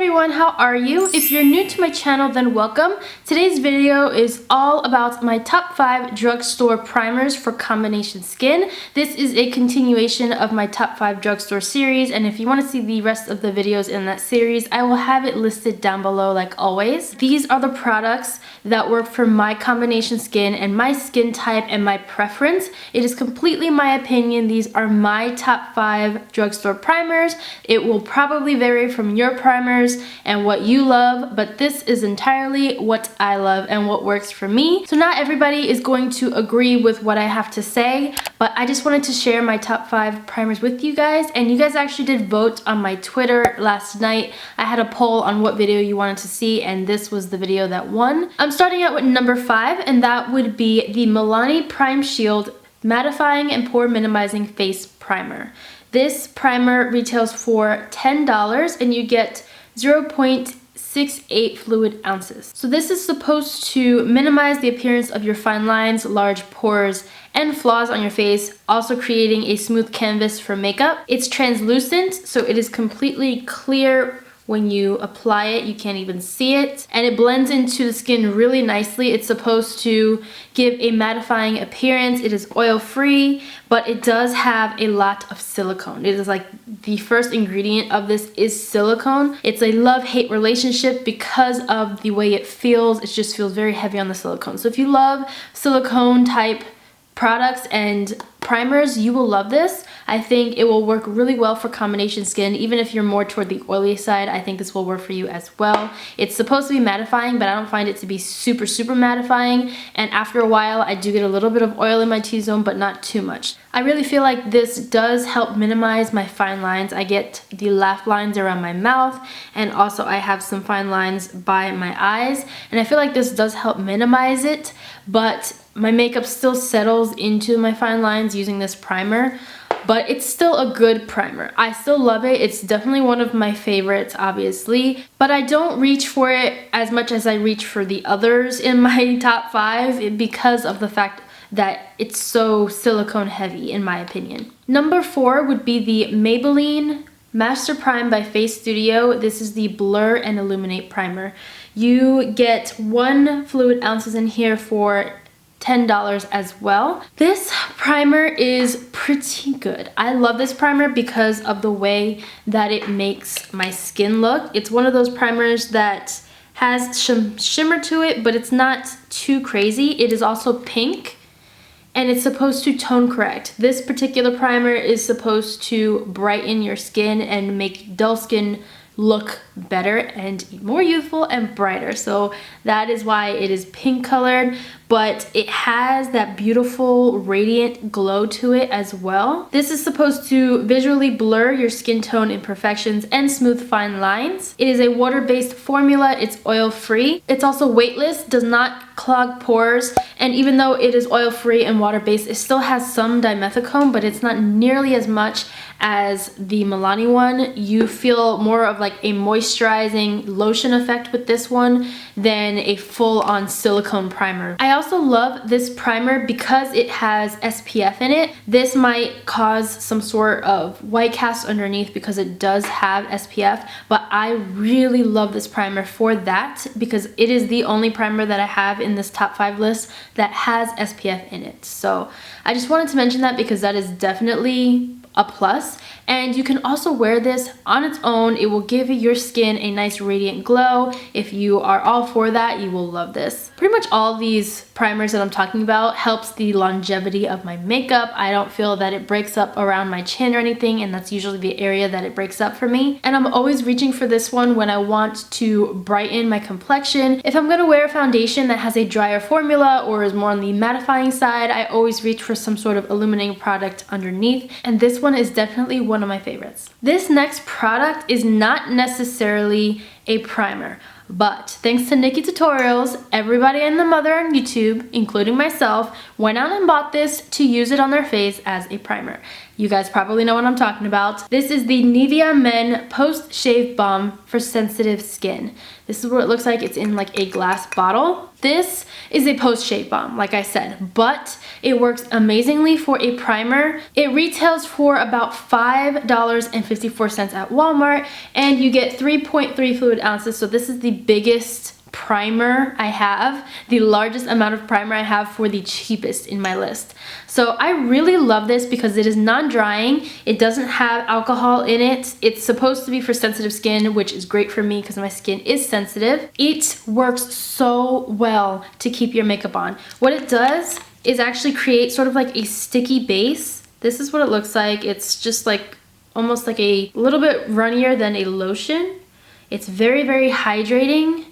everyone, how are you? If you're new to my channel, then welcome. Today's video is all about my top 5 drugstore primers for combination skin. This is a continuation of my top 5 drugstore series, and if you want to see the rest of the videos in that series, I will have it listed down below like always. These are the products that work for my combination skin and my skin type and my preference. It is completely my opinion. These are my top 5 drugstore primers. It will probably vary from your primers and what you love, but this is entirely what I love and what works for me. So not everybody is going to agree with what I have to say, but I just wanted to share my top 5 primers with you guys, and you guys actually did vote on my Twitter last night. I had a poll on what video you wanted to see, and this was the video that won. I'm starting out with number 5, and that would be the Milani Prime Shield Mattifying and Pore Minimizing Face Primer. This primer retails for $10 and you get 0.68 fluid ounces. So this is supposed to minimize the appearance of your fine lines, large pores, and flaws on your face, also creating a smooth canvas for makeup. It's translucent, so it is completely clear. When you apply it, you can't even see it, and it blends into the skin really nicely. It's supposed to give a mattifying appearance. It is oil-free, but it does have a lot of silicone. It is like the first ingredient of this is silicone. It's a love-hate relationship because of the way it feels. It just feels very heavy on the silicone. So if you love silicone type products and primers, you will love this. I think it will work really well for combination skin. Even if you're more toward the oily side, I think this will work for you as well. It's supposed to be mattifying, but I don't find it to be super mattifying, and after a while I do get a little bit of oil in my T-zone, but not too much. I really feel like this does help minimize my fine lines. I get the laugh lines around my mouth, and also I have some fine lines by my eyes, and I feel like this does help minimize it, but my makeup still settles into my fine lines using this primer. But it's still a good primer. I still love it. It's definitely one of my favorites, obviously, but I don't reach for it as much as I reach for the others in my top 5 because of the fact that it's so silicone heavy, in my opinion. Number 4 would be the Maybelline Master Prime by Face Studio. This is the Blur and Illuminate primer. You get 1 fluid ounces in here for $10 as well. This primer is pretty good. I love this primer because of the way that it makes my skin look. It's one of those primers that has some shimmer to it, but it's not too crazy. It is also pink, and it's supposed to tone correct. This particular primer is supposed to brighten your skin and make dull skin look better and more youthful and brighter. So that is why it is pink colored, but it has that beautiful radiant glow to it as well. This is supposed to visually blur your skin tone imperfections and smooth fine lines. It is a water-based formula. It's oil-free. It's also weightless, does not clog pores, and even though it is oil-free and water-based, it still has some dimethicone, but it's not nearly as much as the Milani one. You feel more of like a moisturizing lotion effect with this one than a full-on silicone primer. I also love this primer because it has SPF in it. This might cause some sort of white cast underneath because it does have SPF, but I really love this primer for that because it is the only primer that I have in this top 5 list that has SPF in it. So I just wanted to mention that because that is definitely a plus. And you can also wear this on its own. It will give your skin a nice radiant glow. If you are all for that, you will love this. Pretty much all these primers that I'm talking about helps the longevity of my makeup. I don't feel that it breaks up around my chin or anything, and that's usually the area that it breaks up for me. And I'm always reaching for this one when I want to brighten my complexion. If I'm gonna wear a foundation that has a drier formula or is more on the mattifying side, I always reach for some sort of illuminating product underneath, and this one is definitely one of my favorites. This next product is not necessarily a primer, but thanks to Nikki Tutorials, everybody and the mother on YouTube, including myself, went out and bought this to use it on their face as a primer. You guys probably know what I'm talking about. This is the Nivea Men Post Shave Balm for sensitive skin. This is what it looks like. It's in like a glass bottle. This is a post shave balm, like I said, but it works amazingly for a primer. It retails for about $5.54 at Walmart, and you get 3.3 fluid fluid ounces. So this is the biggest primer I have, the largest amount of primer I have for the cheapest in my list. So I really love this because it is non-drying. It doesn't have alcohol in it. It's supposed to be for sensitive skin, which is great for me because my skin is sensitive. It works so well to keep your makeup on. What it does is actually create sort of like a sticky base. This is what it looks like. It's just like almost like a little bit runnier than a lotion. It's very, very hydrating.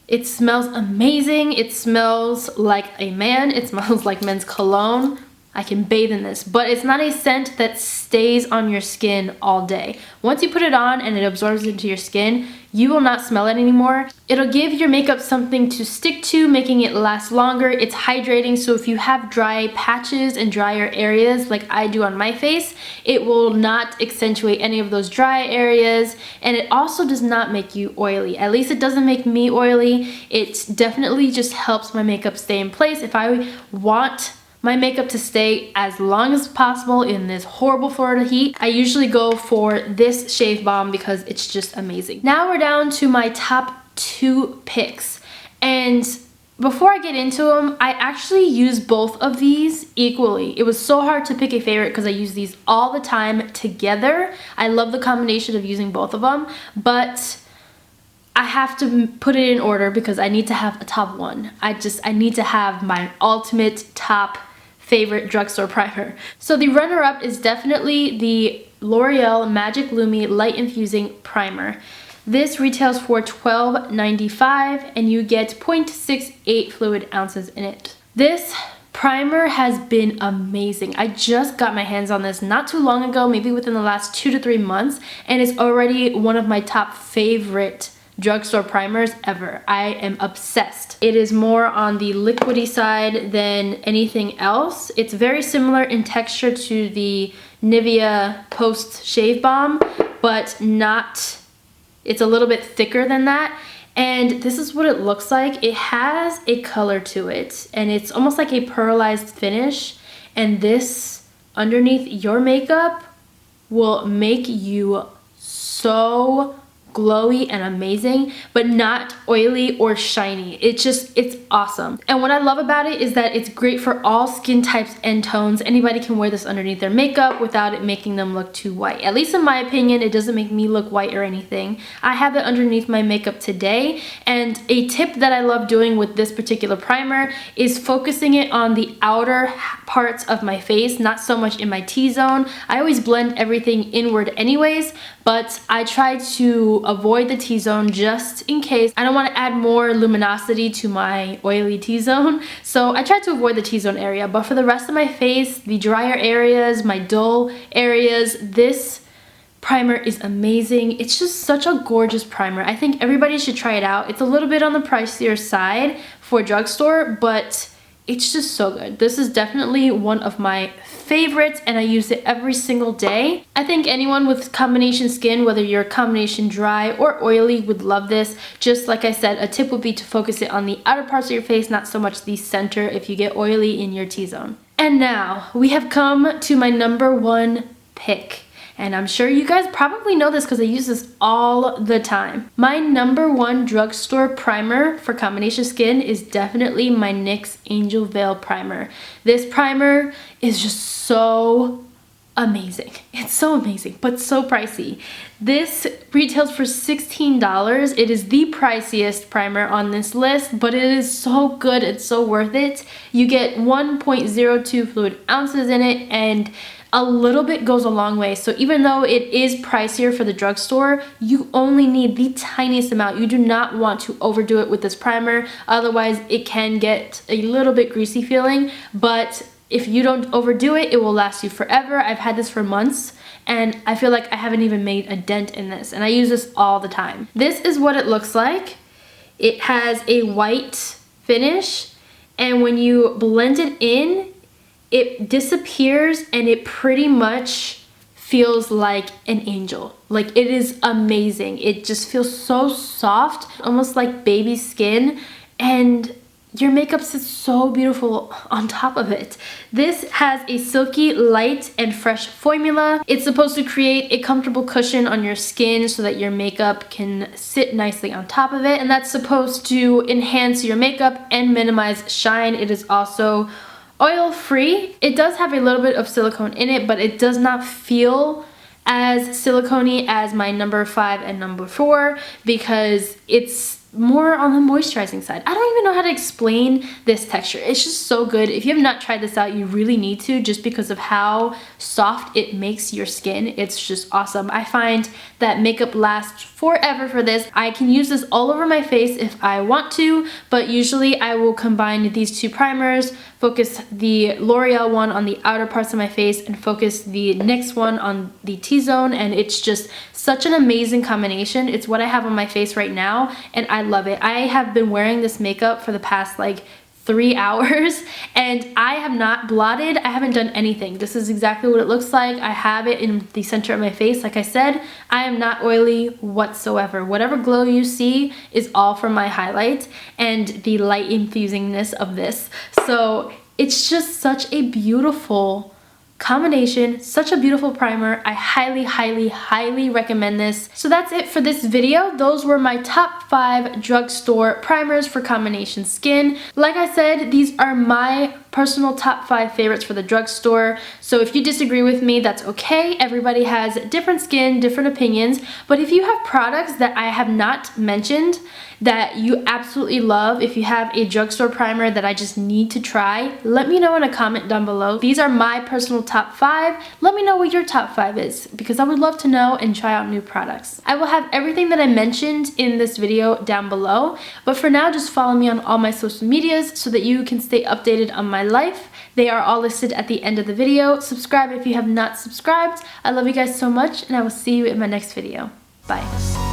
It smells amazing. It smells like a man. It smells like men's cologne. I can bathe in this, but it's not a scent that stays on your skin all day. Once you put it on and it absorbs into your skin, you will not smell it anymore. It'll give your makeup something to stick to, making it last longer. It's hydrating, so if you have dry patches and drier areas like I do on my face, it will not accentuate any of those dry areas, and it also does not make you oily. At least it doesn't make me oily. It definitely just helps my makeup stay in place. If I want my makeup to stay as long as possible in this horrible Florida heat, I usually go for this shave balm because it's just amazing. Now we're down to my top 2 picks, and before I get into them, I actually use both of these equally. It was so hard to pick a favorite because I use these all the time together. I love the combination of using both of them, but I have to put it in order because I need to have a top 1. I need to have my ultimate top favorite drugstore primer. So the runner-up is definitely the L'Oreal Magic Lumi Light Infusing Primer. This retails for $12.95 and you get 0.68 fluid ounces in it. This primer has been amazing. I just got my hands on this not too long ago, maybe within the last 2 to 3 months, and it's already one of my top favorite drugstore primers ever. I am obsessed. It is more on the liquidy side than anything else. It's very similar in texture to the Nivea Post Shave Balm, but not, it's a little bit thicker than that. And this is what it looks like. It has a color to it, and it's almost like a pearlized finish. And this underneath your makeup will make you so glowy and amazing, but not oily or shiny. It's awesome. And what I love about it is that it's great for all skin types and tones. Anybody can wear this underneath their makeup without it making them look too white. At least in my opinion, it doesn't make me look white or anything. I have it underneath my makeup today, and a tip that I love doing with this particular primer is focusing it on the outer parts of my face, not so much in my T-zone. I always blend everything inward anyways, but I try to avoid the T-zone just in case. I don't want to add more luminosity to my oily T-zone, so I try to avoid the T-zone area. But for the rest of my face, the drier areas, my dull areas, this primer is amazing. It's just such a gorgeous primer. I think everybody should try it out. It's a little bit on the pricier side for drugstore, but it's just so good. This is definitely one of my favorites, and I use it every single day. I think anyone with combination skin, whether you're combination dry or oily, would love this. Just like I said, a tip would be to focus it on the outer parts of your face, not so much the center if you get oily in your T-zone. And now we have come to my number 1 pick. And I'm sure you guys probably know this because I use this all the time. My number 1 drugstore primer for combination skin is definitely my NYX Angel Veil primer. This primer is just so amazing. It's so amazing, but so pricey. This retails for $16. It is the priciest primer on this list, but it is so good. It's so worth it. You get 1.02 fluid ounces in it, and a little bit goes a long way. So even though it is pricier for the drugstore, you only need the tiniest amount. You do not want to overdo it with this primer. Otherwise, it can get a little bit greasy feeling. But if you don't overdo it, it will last you forever. I've had this for months, and I feel like I haven't even made a dent in this. And I use this all the time. This is what it looks like. It has a white finish, and when you blend it in, it disappears and it pretty much feels like an angel. Like, it is amazing. It just feels so soft, almost like baby skin, and your makeup sits so beautiful on top of it. This has a silky, light, and fresh formula. It's supposed to create a comfortable cushion on your skin so that your makeup can sit nicely on top of it, and that's supposed to enhance your makeup and minimize shine. It is also oil-free. It does have a little bit of silicone in it, but it does not feel as silicone-y as my number 5 and number 4 because it's more on the moisturizing side. I don't even know how to explain this texture. It's just so good. If you have not tried this out, you really need to, just because of how soft it makes your skin. It's just awesome. I find that makeup lasts forever for this. I can use this all over my face if I want to, but usually I will combine these two primers, focus the L'Oreal one on the outer parts of my face and focus the NYX one on the T-zone, and it's just such an amazing combination. It's what I have on my face right now, and I love it. I have been wearing this makeup for the past like 3 hours and I have not blotted. I haven't done anything. This is exactly what it looks like. I have it in the center of my face. Like I said, I am not oily whatsoever. Whatever glow you see is all from my highlight and the light infusingness of this. So it's just such a beautiful combination, such a beautiful primer. I highly, highly, highly recommend this. So that's it for this video. Those were my top 5 drugstore primers for combination skin. Like I said, these are my personal top 5 favorites for the drugstore. So if you disagree with me, that's okay. Everybody has different skin, different opinions. But if you have products that I have not mentioned that you absolutely love, if you have a drugstore primer that I just need to try, let me know in a comment down below. These are my personal top 5. Let me know what your top 5 is because I would love to know and try out new products. I will have everything that I mentioned in this video down below, but for now just follow me on all my social medias so that you can stay updated on my life. They are all listed at the end of the video. Subscribe if you have not subscribed. I love you guys so much and I will see you in my next video. Bye.